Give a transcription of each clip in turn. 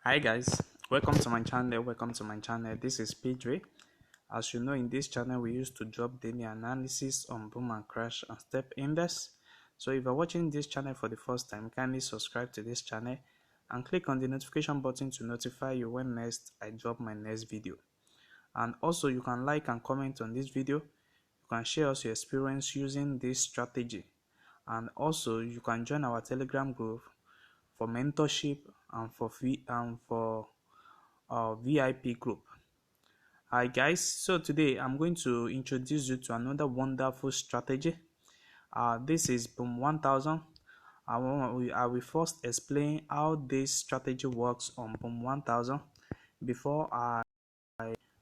Hi guys, welcome to my channel. This is Pedro. As you know, in this channel we used to drop daily analysis on boom and crash and step index. So if you're watching this channel for the first time, kindly subscribe to this channel and click on the notification button to notify you when next I drop my next video. And also you can like and comment on this video. You can share us your experience using this strategy, and also you can join our Telegram group for mentorship and for VIP group. Hi guys, so today I'm going to introduce you to another wonderful strategy. This is Boom 1000. I will first explain how this strategy works on Boom 1000 before I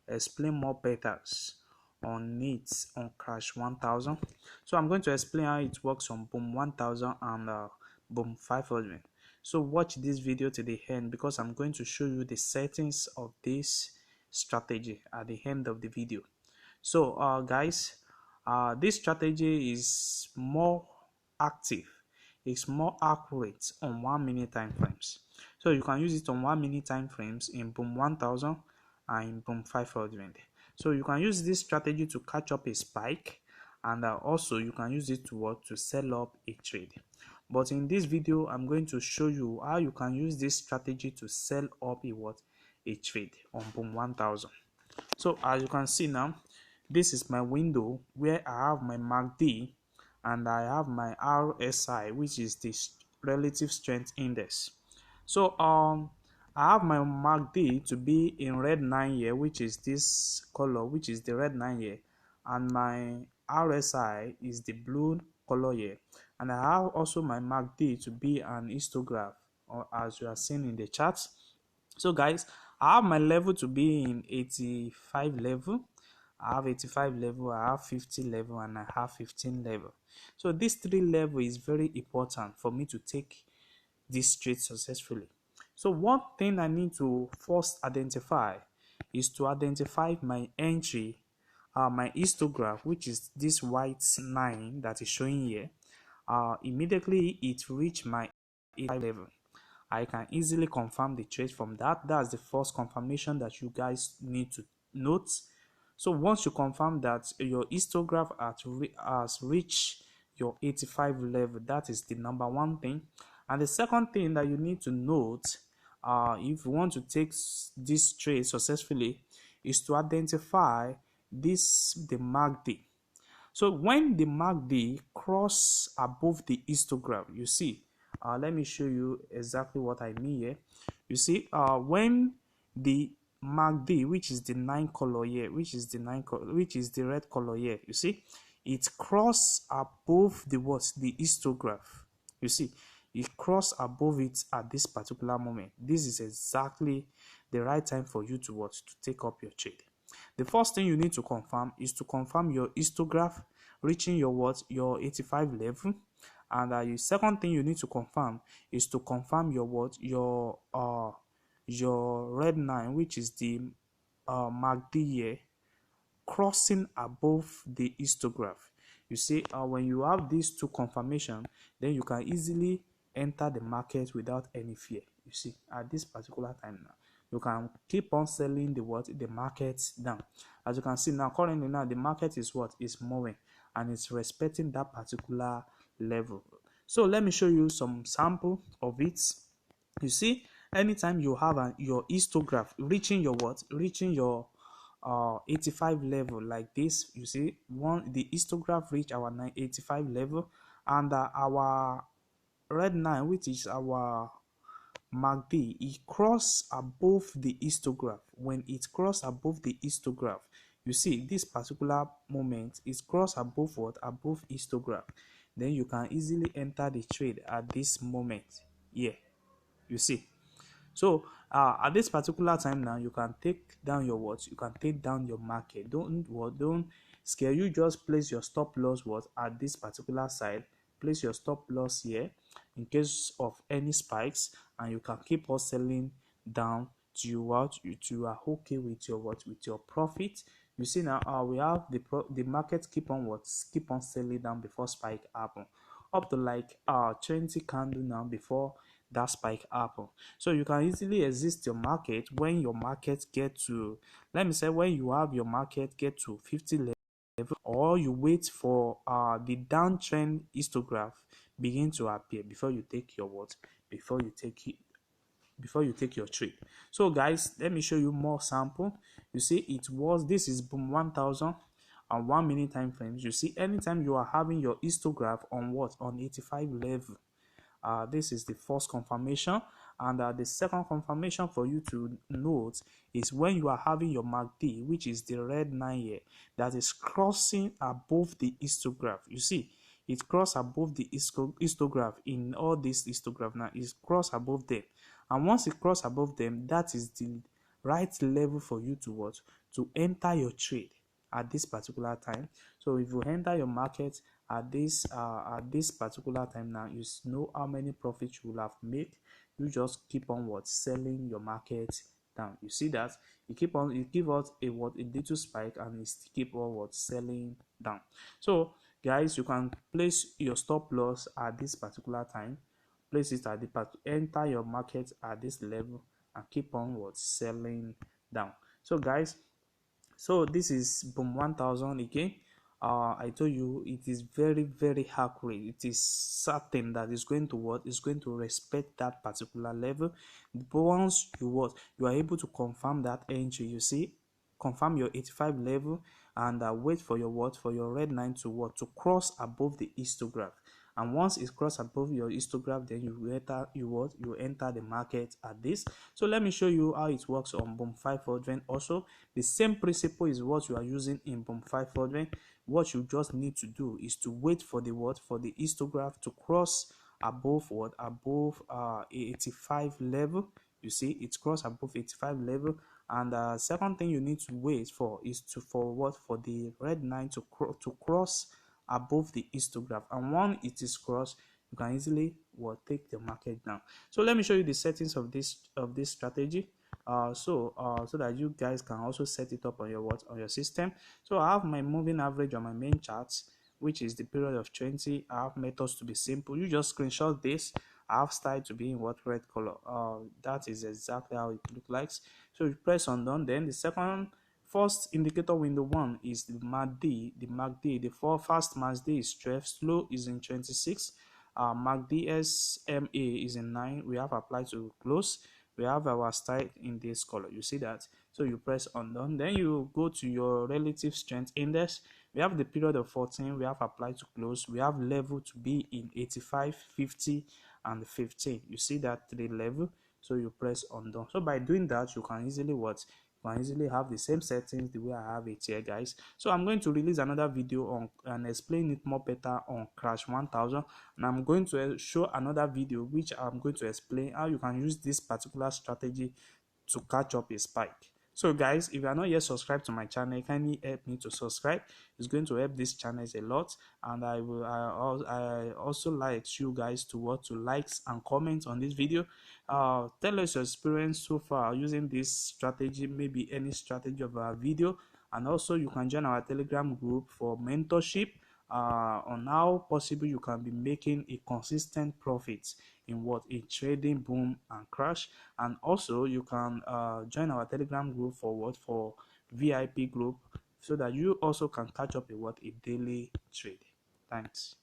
explain more patterns on it on Crash 1000. So I'm going to explain how it works on Boom 1000 and Boom 500. So watch this video to the end because I'm going to show you the settings of this strategy at the end of the video. So guys, this strategy is more active, it's more accurate on 1 minute time frames. So you can use it on 1 minute time frames in Boom 1000 and in Boom 500. So you can use this strategy to catch up a spike, and also you can use it to sell up a trade. But in this video I'm going to show you how you can use this strategy to sell up a trade on Boom 1000. So as you can see now, this is my window where I have my MACD and I have my RSI, which is the relative strength index. So I have my MACD to be in red 9 here, which is this color, which is the red 9 here, and my RSI is the blue color here, and I have also my MACD to be an histograph, or as you are seeing in the chart. So guys, I have my level to be in 85 level. I have 85 level, I have 50 level, and I have 15 level. So this 3 level is very important for me to take this trade successfully. So one thing I need to first identify is to identify my entry, my histograph, which is this white 9 that is showing here. Immediately it reached my 85 level, I can easily confirm the trade from that. That's the first confirmation that you guys need to note. So once you confirm that your histograph has reached your 85 level, that is the number one thing. And the second thing that you need to note, if you want to take this trade successfully, is to identify the MACD. So when the MACD cross above the histograph, you see, let me show you exactly what I mean here. You see, when the MACD, which is the 9 color here, which is the red color here, you see, it cross above the the histograph. You see, it cross above it at this particular moment. This is exactly the right time for you to take up your trade. The first thing you need to confirm is to confirm your histograph reaching your 85 level, and the second thing you need to confirm is to confirm your red 9, which is the MACD here, crossing above the histograph. You see, when you have these two confirmation, then you can easily enter the market without any fear. You see, at this particular time now, you can keep on selling the market down. As you can see now, currently now the market is moving, and it's respecting that particular level. So let me show you some sample of it. You see, anytime you have your histograph reaching your 85 level like this, you see, the histograph reach our 85 level, and our red 9, which is our MACD, it cross above the histograph. When it cross above the histograph, you see this particular moment is cross above above histograph, then you can easily enter the trade at this moment here. You see, so at this particular time now, you can take down your market. Don't scare you. Just place your stop loss at this particular side. Place your stop loss here in case of any spikes, and you can keep on selling down to you are okay with your profit. You see now, we have the market keep on selling down before spike happen, up to like 20 candle now before that spike happen. So you can easily exit your market when your market get to, let me say, when you have your market get to 50 level, or you wait for the downtrend histograph begin to appear before you take your what, before you take it, before you take your trade. So guys, let me show you more sample. You see, it was, this is boom 1000 and 1 minute time frames. You see, anytime you are having your histograph on what, on 85 level, this is the first confirmation. And the second confirmation for you to note is when you are having your MACD, which is the red line here, that is crossing above the histograph. You see, it cross above the histograph. In all this histograph now, is cross above them, and once it cross above them, that is the right level for you to what, to enter your trade at this particular time. So if you enter your market at this particular time now, you know how many profits you will have made. You just keep on what, selling your market down. You see that you keep on, you give out a what, a little spike, and it keep on what, selling down. So guys, you can place your stop loss at this particular time, place it at the part, enter your market at this level, and keep on what, selling down. So guys, so this is boom 1000 again. I told you it is very, very accurate. It is certain that it's going to what, is going to respect that particular level. But once you what, you are able to confirm that entry, you see, confirm your 85 level, and wait for your what, for your red line to what, to cross above the histograph. And once it's crossed above your histograph, then you enter, you what, you enter the market at this. So let me show you how it works on boom 500. Also the same principle is what you are using in boom 500. What you just need to do is to wait for the what, for the histograph to cross above what, above 85 level. You see, it's crossed above 85 level. And second thing you need to wait for is to, for what, for the red line to cross above the histograph. And when it is crossed, you can easily what, take the market down. So let me show you the settings of this strategy, so that you guys can also set it up on your what, on your system. So I have my moving average on my main charts, which is the period of 20. I have methods to be simple. You just screenshot this. I have style to be in what, red color. That is exactly how it looks like. So you press on done. Then the first indicator window one is the MACD. The fast MACD is 12, slow is in 26. MACD SMA is in 9. We have applied to close. We have our style in this color. You see that? So you press undone. Then you go to your relative strength index. We have the period of 14. We have applied to close. We have level to be in 85, 50, and 15. You see that 3 level. So you press undone. So by doing that, you can easily what, you can easily have the same settings the way I have it here, guys. So I'm going to release another video on and explain it more better on crash 1000, and I'm going to show another video which I'm going to explain how you can use this particular strategy to catch up a spike. So guys, if you are not yet subscribed to my channel, kindly help me to subscribe. It's going to help this channel a lot. And I also like you guys to what, to likes and comments on this video. Tell us your experience so far using this strategy, maybe any strategy of our video. And also you can join our Telegram group for mentorship on how possible you can be making a consistent profit in what, in trading boom and crash. And also you can join our Telegram group for what, for VIP group, so that you also can catch up a what, a daily trade. Thanks.